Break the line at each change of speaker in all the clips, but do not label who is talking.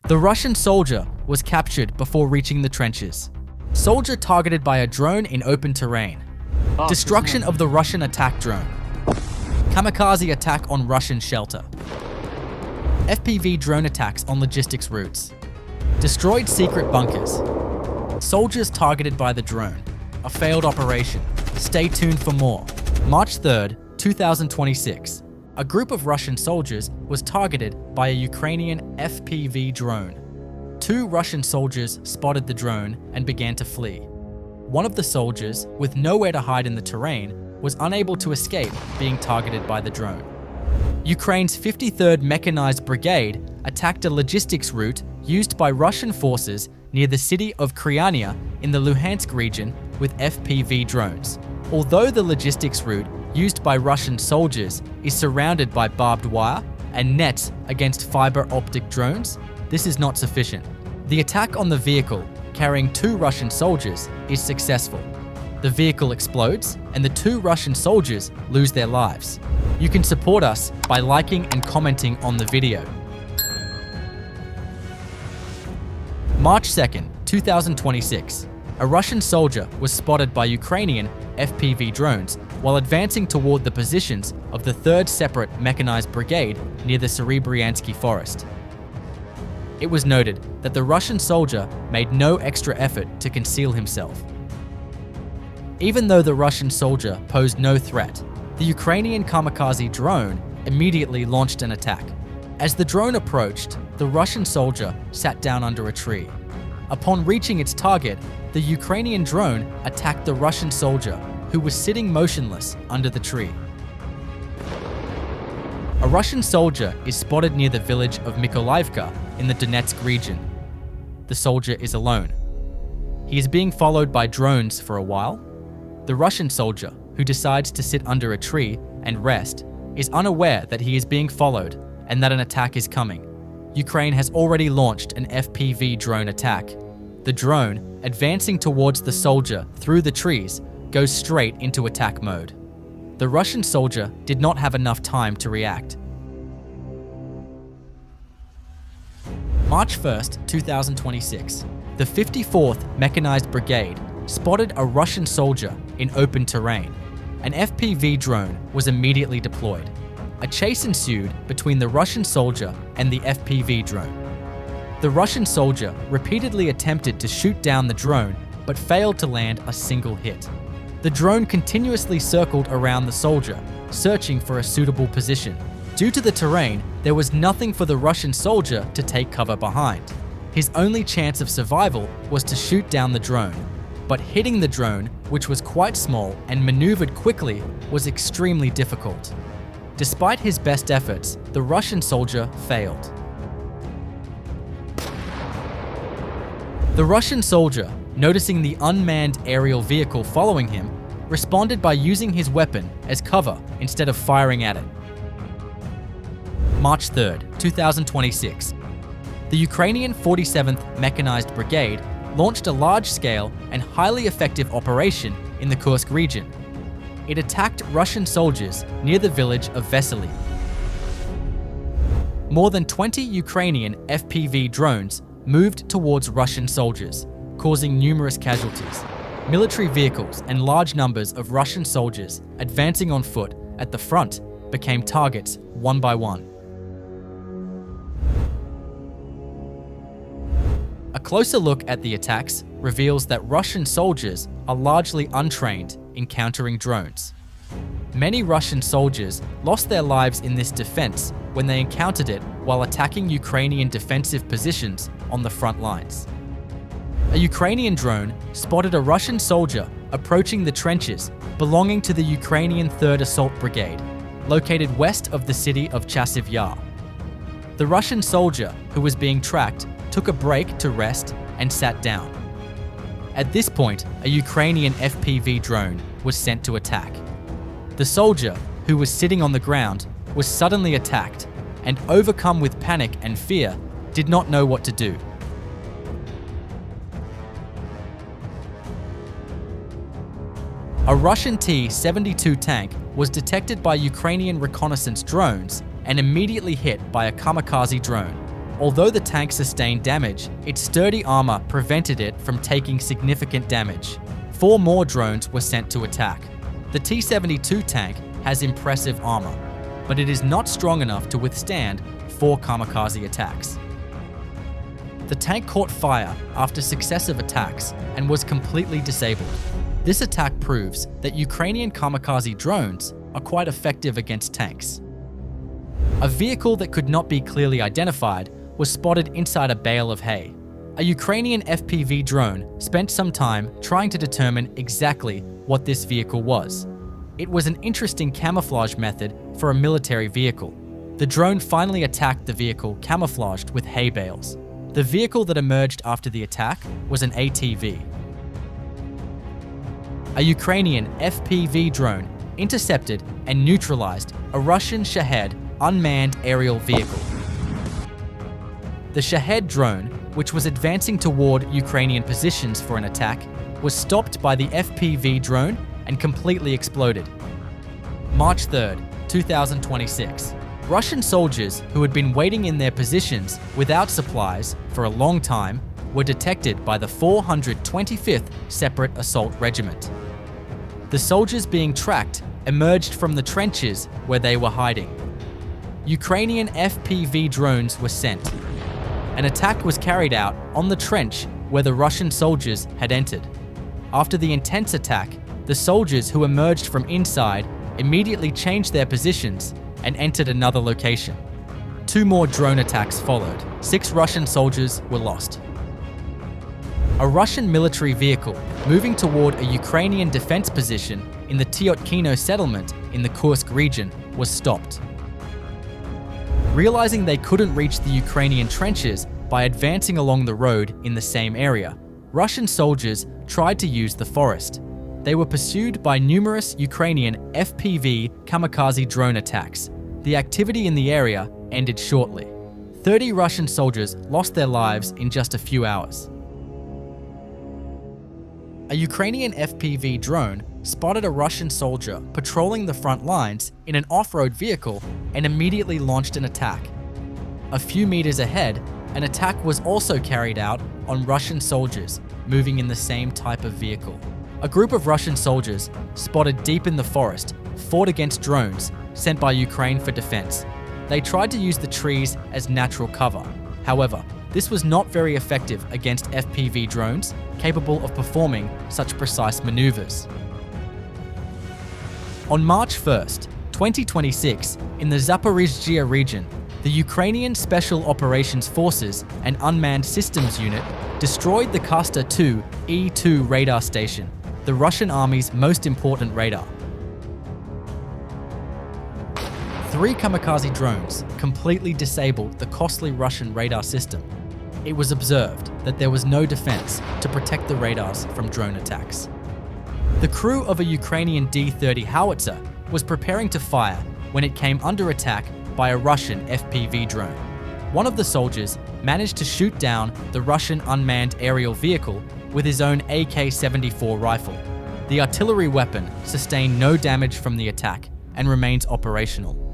The Russian soldier was captured before reaching the trenches. Soldier targeted by a drone in open terrain. Destruction of the Russian attack drone. Kamikaze attack on Russian shelter. FPV drone attacks on logistics routes. Destroyed secret bunkers. Soldiers targeted by the drone. A failed operation. Stay tuned for more. March 3rd, 2026. A group of Russian soldiers was targeted by a Ukrainian FPV drone. 2 Russian soldiers spotted the drone and began to flee. One of the soldiers, with nowhere to hide in the terrain, was unable to escape being targeted by the drone. Ukraine's 53rd Mechanized Brigade attacked a logistics route used by Russian forces near the city of Kryania in the Luhansk region with FPV drones. Although the logistics route used by Russian soldiers is surrounded by barbed wire and nets against fiber optic drones, this is not sufficient. The attack on the vehicle, carrying 2 Russian soldiers, is successful. The vehicle explodes and the 2 Russian soldiers lose their lives. You can support us by liking and commenting on the video. March 2nd, 2026. A Russian soldier was spotted by Ukrainian FPV drones while advancing toward the positions of the 3rd Separate Mechanized Brigade near the Serebryansky forest. It was noted that the Russian soldier made no extra effort to conceal himself. Even though the Russian soldier posed no threat, the Ukrainian kamikaze drone immediately launched an attack. As the drone approached, the Russian soldier sat down under a tree. Upon reaching its target, the Ukrainian drone attacked the Russian soldier, who was sitting motionless under the tree. A Russian soldier is spotted near the village of Mykolaiivka in the Donetsk region. The soldier is alone. He is being followed by drones for a while. The Russian soldier, who decides to sit under a tree and rest, is unaware that he is being followed and that an attack is coming. Ukraine has already launched an FPV drone attack. The drone, advancing towards the soldier through the trees, goes straight into attack mode. The Russian soldier did not have enough time to react. March 1st, 2026. The 54th Mechanized Brigade spotted a Russian soldier in open terrain. An FPV drone was immediately deployed. A chase ensued between the Russian soldier and the FPV drone. The Russian soldier repeatedly attempted to shoot down the drone, but failed to land a single hit. The drone continuously circled around the soldier, searching for a suitable position. Due to the terrain, there was nothing for the Russian soldier to take cover behind. His only chance of survival was to shoot down the drone, but hitting the drone, which was quite small and maneuvered quickly, was extremely difficult. Despite his best efforts, the Russian soldier failed. The Russian soldier, noticing the unmanned aerial vehicle following him, responded by using his weapon as cover instead of firing at it. March 3rd, 2026. The Ukrainian 47th Mechanized Brigade launched a large-scale and highly effective operation in the Kursk region. It attacked Russian soldiers near the village of Vesely. More than 20 Ukrainian FPV drones moved towards Russian soldiers, causing numerous casualties. Military vehicles and large numbers of Russian soldiers advancing on foot at the front became targets one by one. A closer look at the attacks reveals that Russian soldiers are largely untrained in countering drones. Many Russian soldiers lost their lives in this defense when they encountered it while attacking Ukrainian defensive positions on the front lines. A Ukrainian drone spotted a Russian soldier approaching the trenches belonging to the Ukrainian 3rd Assault Brigade, located west of the city of Chasiv Yar. The Russian soldier, who was being tracked, took a break to rest and sat down. At this point, a Ukrainian FPV drone was sent to attack. The soldier, who was sitting on the ground, was suddenly attacked and, overcome with panic and fear, did not know what to do. A Russian T-72 tank was detected by Ukrainian reconnaissance drones and immediately hit by a kamikaze drone. Although the tank sustained damage, its sturdy armor prevented it from taking significant damage. 4 more drones were sent to attack. The T-72 tank has impressive armor, but it is not strong enough to withstand 4 kamikaze attacks. The tank caught fire after successive attacks and was completely disabled. This attack proves that Ukrainian kamikaze drones are quite effective against tanks. A vehicle that could not be clearly identified was spotted inside a bale of hay. A Ukrainian FPV drone spent some time trying to determine exactly what this vehicle was. It was an interesting camouflage method for a military vehicle. The drone finally attacked the vehicle camouflaged with hay bales. The vehicle that emerged after the attack was an ATV. A Ukrainian FPV drone intercepted and neutralized a Russian Shahed unmanned aerial vehicle. The Shahed drone, which was advancing toward Ukrainian positions for an attack, was stopped by the FPV drone and completely exploded. March 3, 2026. Russian soldiers who had been waiting in their positions without supplies for a long time were detected by the 425th Separate Assault Regiment. The soldiers being tracked emerged from the trenches where they were hiding. Ukrainian FPV drones were sent. An attack was carried out on the trench where the Russian soldiers had entered. After the intense attack, the soldiers who emerged from inside immediately changed their positions and entered another location. 2 more drone attacks followed. 6 Russian soldiers were lost. A Russian military vehicle moving toward a Ukrainian defense position in the Tyotkino settlement in the Kursk region was stopped. Realizing they couldn't reach the Ukrainian trenches by advancing along the road in the same area, Russian soldiers tried to use the forest. They were pursued by numerous Ukrainian FPV kamikaze drone attacks. The activity in the area ended shortly. 30 Russian soldiers lost their lives in just a few hours. A Ukrainian FPV drone spotted a Russian soldier patrolling the front lines in an off-road vehicle and immediately launched an attack. A few meters ahead, an attack was also carried out on Russian soldiers moving in the same type of vehicle. A group of Russian soldiers, spotted deep in the forest, fought against drones sent by Ukraine for defense. They tried to use the trees as natural cover. However, this was not very effective against FPV drones capable of performing such precise maneuvers. On March 1st, 2026, in the Zaporizhzhia region, the Ukrainian Special Operations Forces and Unmanned Systems Unit destroyed the Kasta-2 E2 radar station, the Russian Army's most important radar. 3 kamikaze drones completely disabled the costly Russian radar system. It was observed that there was no defense to protect the radars from drone attacks. The crew of a Ukrainian D-30 howitzer was preparing to fire when it came under attack by a Russian FPV drone. One of the soldiers managed to shoot down the Russian unmanned aerial vehicle with his own AK-74 rifle. The artillery weapon sustained no damage from the attack and remains operational.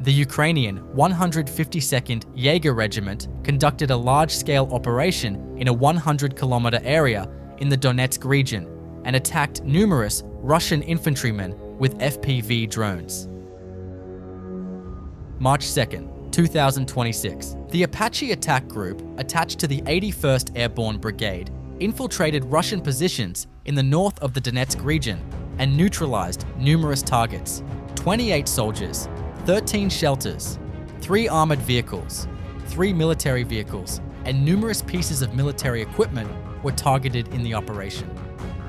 The Ukrainian 152nd Jaeger Regiment conducted a large-scale operation in a 100-kilometer area in the Donetsk region and attacked numerous Russian infantrymen with FPV drones. March 2nd, 2026. The Apache attack group attached to the 81st Airborne Brigade infiltrated Russian positions in the north of the Donetsk region and neutralized numerous targets. 28 soldiers, 13 shelters, 3 armored vehicles, 3 military vehicles, and numerous pieces of military equipment were targeted in the operation.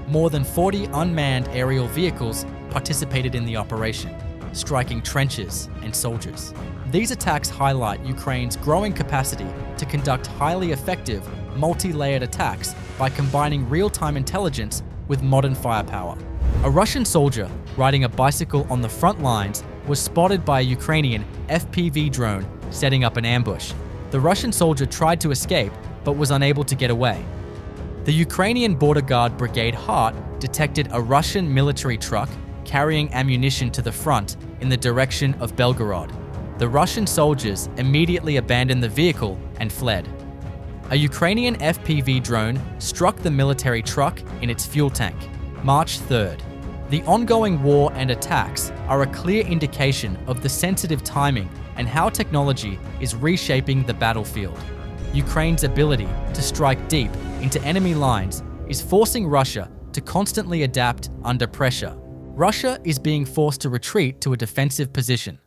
More than 40 unmanned aerial vehicles participated in the operation, striking trenches and soldiers. These attacks highlight Ukraine's growing capacity to conduct highly effective, multi-layered attacks by combining real-time intelligence with modern firepower. A Russian soldier riding a bicycle on the front lines was spotted by a Ukrainian FPV drone setting up an ambush. The Russian soldier tried to escape but was unable to get away. The Ukrainian Border Guard Brigade Heart detected a Russian military truck carrying ammunition to the front in the direction of Belgorod. the Russian soldiers immediately abandoned the vehicle and fled. A Ukrainian FPV drone struck the military truck in its fuel tank, March 3rd. The ongoing war and attacks are a clear indication of the sensitive timing and how technology is reshaping the battlefield. Ukraine's ability to strike deep into enemy lines is forcing Russia to constantly adapt under pressure. Russia is being forced to retreat to a defensive position.